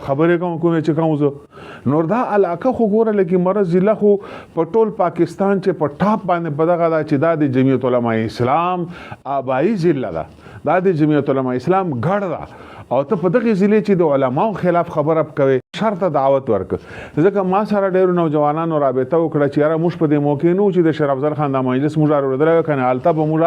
خبرې کوم چې کوم زه نور دا علاقه خو ګوره لکه مرز ضلع خو په ټول پاکستان چې په ټاپ باندې په دغه دا چې دا د جمعیت علماء اسلام آبایی ضلع ده دا د جمعیت علماء اسلام ګډ ده او ته په دغه ضلع چې د علماو خلاف خبره کوي شرط دعوت ورک ځکه ما سره ډېر نوجوانانو رابطه وکړه چې یاره موږ په دې موقع نو چې د شیر افضل خان د مجلس موږ راوړل کنه الته به موږ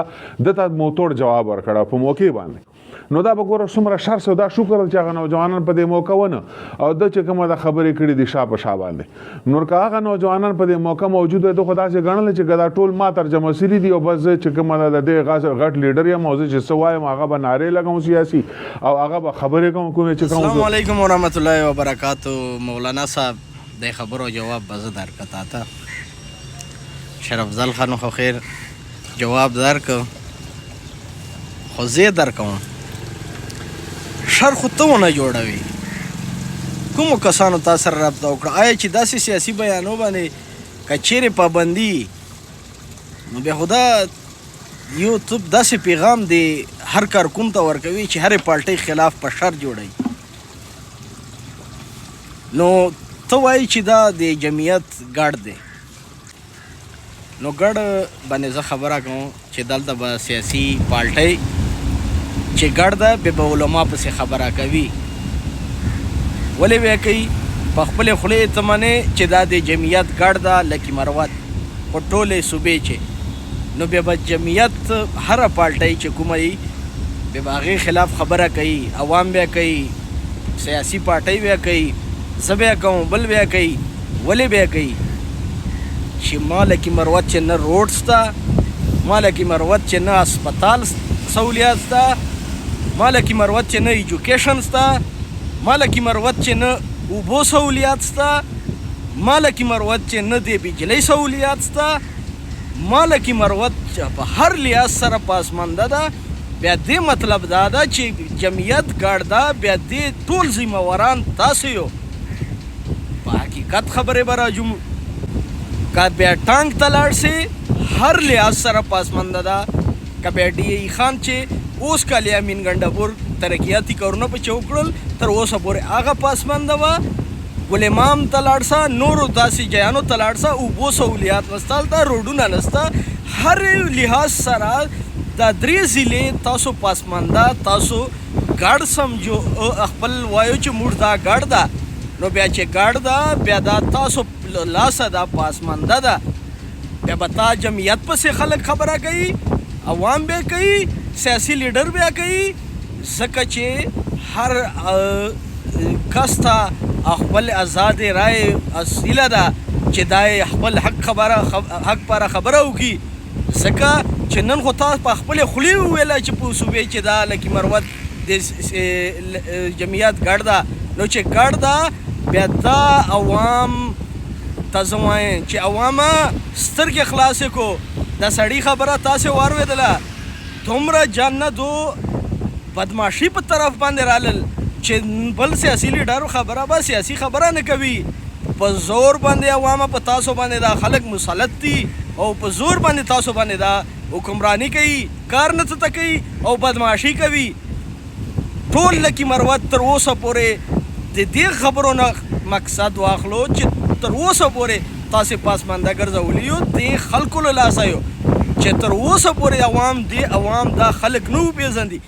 دته مو توړ جواب ورکړه په موقع باندې نو دا به ګوره څومره شر سو دا شکر چې هغه نوجوانان په دې موقع ونه او د چې کومه د خبرې کړې دي شا په شا باندې نور که هغه نوجوانان په دې موقع موجود وي دغه داسې ګڼل چې دا ټول ما ترجمه سری دي او بس چې کومه د دې غټ لیډر یا موضوع چې سوایم هغه به نارې لګوم سیاسي او هغه به خبرې کوم چې کوم السلام علیکم ورحمۃ اللہ وبرکاتہ مولانا صاحب د خبرو جواب به زه درکتا تا شرف افضل خان خو خیر جواب درک خو زه درکوم شر خو ته ونه جوړوي کومو کسانو تا سره رابطه وکړه آیا چې داسې سیاسي بیانو باندې که چیرې پابندي نو بیا خدا یو ته داسې پیغام دی هر کارکون ته ورکوي چې هرې پارټۍ خلاف په شر جوړوي نو ته وایي چې دا د جمعیت ګډ دی نو ګډ باندې زه خبره کوم چې دلته به سیاسي پارټۍ چې ګډ ده بیا به علما پسې خبره کوي ولې بیا کوي په خپلې خولې ته منې چې دا د جمعیت ګډ ده لکي مروت په ټولې صوبې چې نو بیا به جمعیت هره پارټۍ چې کومه وي بیا به هغې خلاف خبره کوي عوام بیا کوي سیاسي پارټۍ بیا کوي زه بیا کوم بل بیا کوي ولې بیا کوي چې ما لکي مروت چې نه روډ شته ما لکي مروت چې نه اسپتال سہولیات شته ما لکي مروت چې نه ایجوکیشن شته ما لکي مروت چې نه اوبو سہولیات شته ما لکي مروت چې نه د بجلۍ سہولیات شته ما لکي مروت چې په هر لحاظ سره پاسمانده ده بیا دې مطلب دا ده چې جمعیت ګډ ده بیا دې ټول ذمهواران تاسو یو په حقیقت خبرې به راجوم که بیا ټانک ته لاړ سي هر لحاظ سره پاسمانده ده که بیا ډي ای خان چې اوس کال یې امین ګنډپور ترقیاتي کارونه په چې وکړل تر اوسه پورې هغه پاسمانده وه ګل امام ته لاړ سه نورو داسې جیانو ته لاړ سه اوبو سہولیات نسته هلته روډونه نسته هر لحاظ سره دا درې ضلعې تاسو پاسمانده تاسو ګډ سمجھو خپل وایو چې موږ دا ګډ ده نو بیا چې ګډ ده بیا دا تاسو لاسه دا پاسمانده ده بیا به تا جمعیت پسې خلک خبره کوي عوام بیا کوي سیاسي لیډر بیا کوي ځکه چې هر کس ته خپل آزاد رای اصیله ده چې دا خپل حق پاره خبره وکړي ځکه چې نن خو تا په خپلې خولې وویله چې په صوبې چې دا لکي مروت د جمعیت ګډ ده نو چې ګډ ده بیا دا عوام ته زه وایم چې عوامه سترګې خلاصې کو دا سړي خبره تاسې واورېدله دومره جنت و بدماشي په طرف باندې رالل چې بل سیاسي لیډر خبره به سیاسي خبره نه کوي په زور باندې عوامه په تاسو باندې دا خلک مسلط دي او په زور باندې تاسو باندې دا حکمرانی کوي کار نه څه کوي او بدماشي کوي ټول لکي مروت تر اوسه پورې د دې خبرو نه مقصد واخلو چې تر اوسه پورې تاسې پاسمانده ګرځولي یو د خلکو له لاسه یو چې تر اوسه پورې عوام دا خلک نه وپېژندي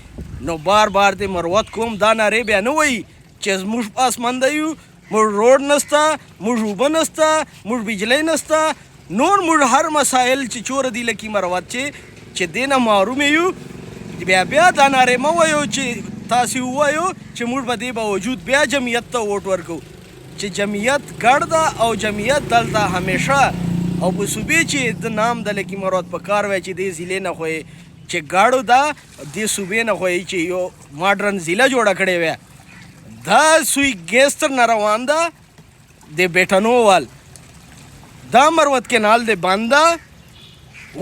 نو بار بار د مروت کوم دا نارې بیا نه وایي چې موږ پاسمانده یو موږ روډ نسته موږ اوبه نسته موږ بجلۍ نسته نور موږ هر مسایل چې چوره دي لکي مروت چې دې نه محروم یو بیا دا نارې مه وایو چې تاسې ووایو چې موږ به دې باوجود بیا جمعیت ته ووټ ورکوو چې جمعیت ګډ ده او جمعیت دلته همیشه او په صوبې چې د نام د لکي مروت په کار وای چې دې ضلع نه خوی چې ګاړو ده دې صوبې نه خوی چې یو ماډرن ضلع جوړه کړې وی دا سوی ګیستر نه روان ده د بیټنو وال دا مروت کینال د بنده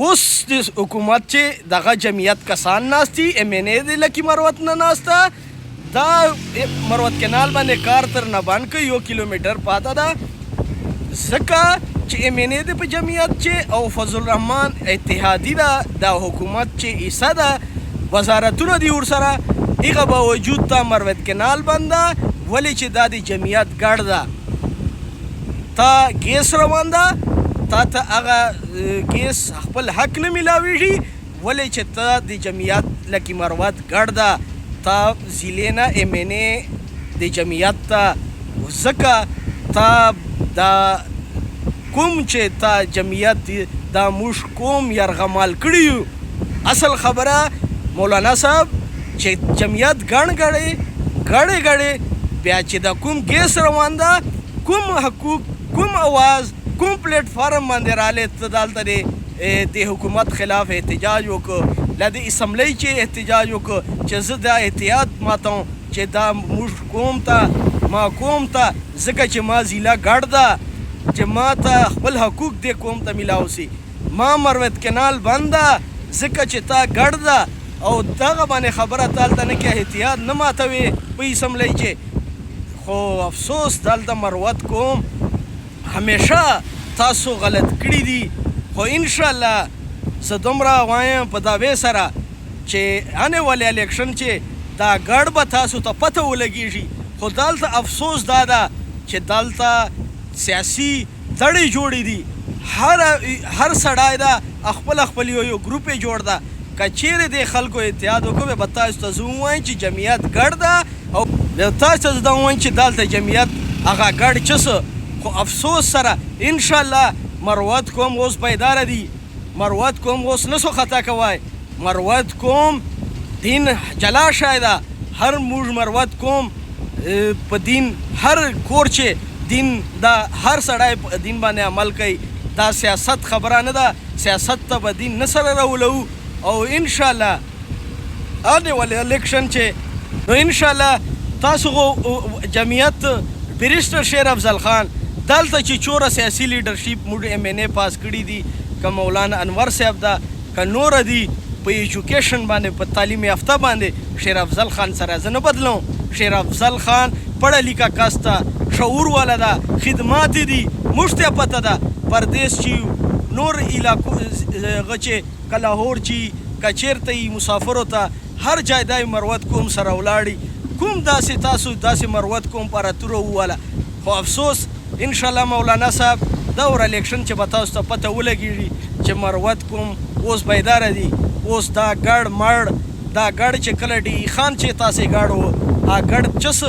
اوس د حکومت چې دغه جمعیت کسان ناستی ایم این اے د لکي مروت نه ناسته دا مروت کینال باندې کار تر نه بند که 1 کیلومیټر پاته ده ځکه چې ایم این اے د په جمعیت چې او فضل الرحمن اتحادي ده دا حکومت چې حصه ده وزارتونه دي ورسره هغه باوجود ته مروت کینال بنده ولې چې دا د جمعیت ګډ ده تا ګیس روان ده تا ته هغه ګیس خپل حق نه میلاویږي ولې چې ته د جمعیت لکه مروت ګډ ده تا ضلع نه ایم این ای د جمعیت ته ځکه تا دا کوم چې تا جمعیت دا موږ کوم یرغمال کړي یو اصل خبره مولانا صاحب چې جمعیت ګڼې بیا چې دا کوم ګیس روان ده کوم حقوق کوم اواز کوم پلیټ فارم باندې رالی ته دلته د حکومت خلاف احتجاج وکړو له د اسمبلی چې احتجاج وکړو چې زه دا احتیاط ماتم چې دا موږ قوم ته ما قوم ته ځکه چې ما ضلع ګډ ده چې ما ته خپل حقوق دې قوم ته میلاو سي ما مروت کینال بند ده ځکه چې تا ګډ ده او دغه باندې خبره تالته نه کې احتیاط نه ماتوي په اسمبلی کې خو افسوس دلته مروت قوم همیشه تاسو غلط کړي دي خو انشاءالله زه دومره وایم په دعوې سره چې آنے والے الیکشن چې دا ګډ به تاسو ته پته ولګېږي خو دلته افسوس دا ده چې دلته سیاسي دړې جوړې دي هر سړی دا خپل یو ګروپ یې جوړ ده که چیرې د خلکو احتیاط وکړو به تاسو ته زه ووایم چې جمعیت ګډ ده او تاسو ته زه دا ووایم چې دلته جمعیت هغه ګډ څه څه خو افسوس سره انشاءالله مروت قوم اوس بیداره دي مروت قوم اوس نسو خطا کوای مروت قوم دین جلا شایده هر موږ مروت قوم په دین هر کور چې دین دا هر سړی په دین باندې عمل کوي دا سیاست خبره نه ده سیاست ته به دین نه سره راولو او انشاءالله آنے والے الیکشن چې نو انشاءالله تاسو جمعیت بیرسټر شیر افضل خان دلته چې چوره سیاسي لیډرشپ موږ ایم این ای پاس کړي دي که مولانا انور صاحب ده که نوره دي په ایجوکیشن باندې په تعلیم یافته باندې شیر افضل خان سره زه نه بدلوم شیر افضل خان پړه لیکه کس ته شعور والا ده خدمات دي موږ ته پته ده پردیس چې نور علاقو هغه چې که لاهور چې که چېرته یي مسافرو ته هر ځای دا مروت قوم سره ولاړي کوم داسې تاسو داسې مروت قوم په راتوره وواله خو افسوس انشاءالله مولانا صاحب دور الیکشن چې به تاسو ته پته ولګېږي چې مروت قوم اوس بیداره دي اوس دا ګډ مړ دا ګډ چې کله ډي خان چې تاسې ګډ و هغه ګډ چس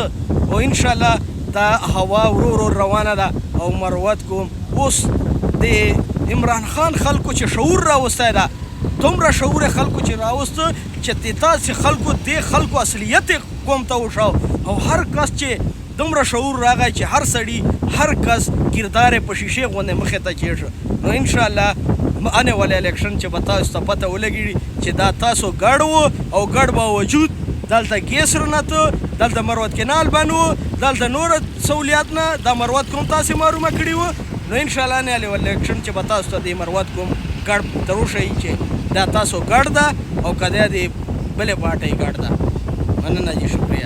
او انشاءالله دا هوا ورو روانه ده او مروت قوم اوس د عمران خان خلکو چې شعور راوستی ده دومره شعور خلکو چې راوسته چې تاسې خلکو دې خلکو اصلیت قوم ته وشاو او هر کس چې دومره شعور راغی چې هر سړي هر کس کردار په شیشې غوندې مخې ته کېږي نو انشاءالله آنے والے الیکشن چې به تاسو ته پته ولګېږي چې دا تاسو ګډ و او ګډ باوجود دلته ګیس رنته دلته مروت کینال بند و دلته نور سہولیات نه دا مروت قوم تاسې معلومه کړي وو نو انشاءالله آنے والے الیکشن چې به تاسو ته د مروت قوم ګډ تر وښیي چې دا تاسو ګډ ده او که دا د بلې پارټۍ ګډ ده مننه جی شکریہ